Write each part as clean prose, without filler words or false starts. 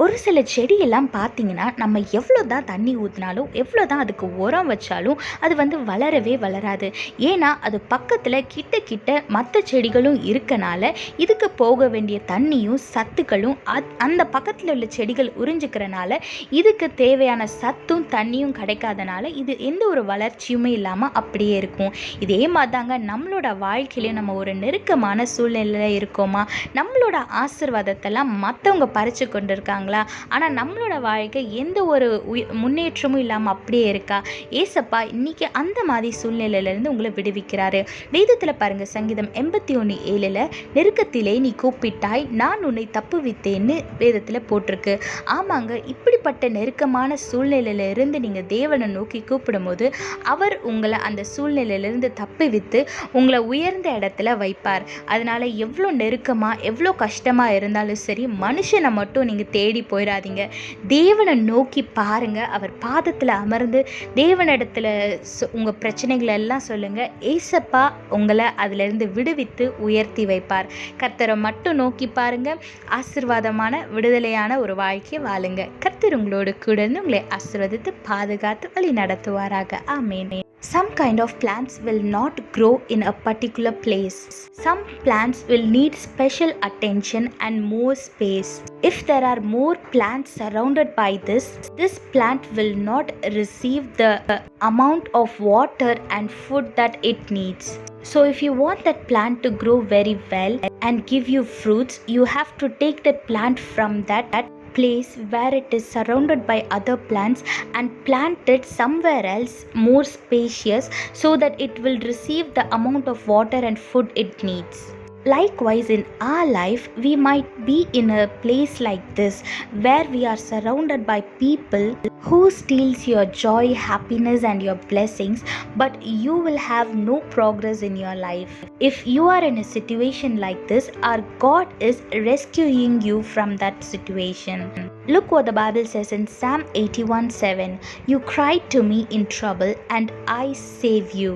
ஒரு சில செடியெல்லாம் பார்த்தீங்கன்னா, நம்ம எவ்வளோ தான் தண்ணி ஊற்றினாலும், எவ்வளோ தான் அதுக்கு உரம் வச்சாலும், அது வளரவே வளராது. ஏன்னா, அது பக்கத்தில் கிட்ட கிட்ட மற்ற செடிகளும் இருக்கனால, இதுக்கு போக வேண்டிய தண்ணியும் சத்துக்களும் அந்த பக்கத்தில் உள்ள செடிகள் உறிஞ்சிக்கிறனால, இதுக்கு தேவையான சத்தும் தண்ணியும் கிடைக்காதனால, இது எந்த ஒரு வளர்ச்சியுமே இல்லாமல் அப்படியே இருக்கும். இதே மாதிரி தாங்க நம்மளோட வாழ்க்கையிலையும் நம்ம ஒரு நெருக்கமான சூழ்நிலையில் இருக்கோமா, நம்மளோட ஆசீர்வாதத்தெல்லாம் மற்றவங்க பறித்து கொண்டு இருக்காங்களா, ஆனால் நம்மளோட வாழ்க்கை எந்த ஒரு முன்னேற்றமும் இல்லாமல் அப்படியே இருக்கா? ஏசப்பா இன்னைக்கு அந்த மாதிரி சூழ்நிலையிலேருந்து உங்களை விடுவிக்கிறாரு. வேதத்தில் பாருங்கள், சங்கீதம் 81:7 நெருக்கத்திலே நீ கூப்பிட்டாய், நான் உன்னை தப்புவித்தேன்னு வேதத்தில் போட்டிருக்கு. ஆமாங்க, இப்படிப்பட்ட நெருக்கமான சூழ்நிலையிலிருந்து நீங்கள் தேவனை நோக்கி கூப்பிடும்போது அவர் உங்களை அந்த சூழ்நிலையிலிருந்து தப்புவித்து உங்களை உயர்ந்த இடத்துல வைப்பார். அதனால் எவ்வளோ நெருக்கமாக எவ்வளோ கஷ்டமாக இருந்தாலும் சரி, மனுஷனை மட்டும் நீங்கள் தேடி போயிடாதீங்க. தேவனை நோக்கி பாருங்க. அவர் பாதத்தில் அமர்ந்து தேவனிடத்துல உங்கள் பிரச்சனைகளை எல்லாம் சொல்லுங்கள். ஏசப்பா உங்களை அதிலிருந்து விடுவித்து உயர்த்தி வைப்பார். கர்த்தரை மட்டும் நோக்கி பாருங்க. ஆசீர்வாதமான விடுதலையான ஒரு வாழ்க்கையை வாழுங்க. கர்த்தர் உங்களோடு கூட இருந்து உங்களை ஆசீர்வதித்து பாதுகாத்து வழி நடத்துவாராக. ஆமென். Some kind of plants will not grow in a particular place. Some plants will need special attention and more space. If there are more plants surrounded by this plant will not receive the amount of water and food that it needs. So if you want that plant to grow very well and give you fruits, you have to take that plant from that place where it is surrounded by other plants and plant it somewhere else more spacious, so that it will receive the amount of water and food it needs. Likewise, in our life, we might be in a place like this where we are surrounded by people who steals your joy, happiness and your blessings, but you will have no progress in your life. If you are in a situation like this, our God is rescuing you from that situation. Look what the Bible says in Psalm 81:7. You cried to me in trouble and I save you.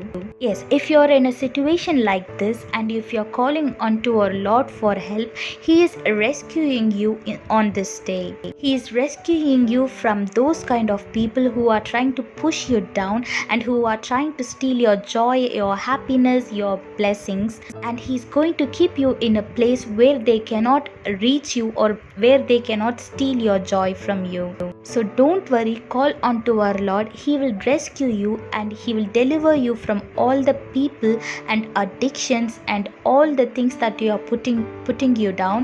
Yes, if you are in a situation like this and if you are calling unto our Lord for help, He is rescuing you on this day. He is rescuing you from those kind of people who are trying to push you down and who are trying to steal your joy, your happiness, your blessings, and He is going to keep you in a place where they cannot reach you or where they cannot steal your joy from you. So don't worry, call unto our Lord. He will rescue you and He will deliver you from all the people and addictions and all the things that you are putting you down,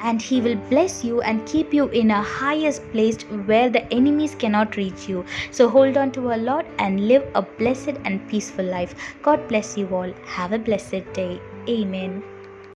and He will bless you and keep you in a highest place where the enemies cannot reach you. So hold on to our Lord and live a blessed and peaceful life. God bless you all. Have a blessed day. Amen.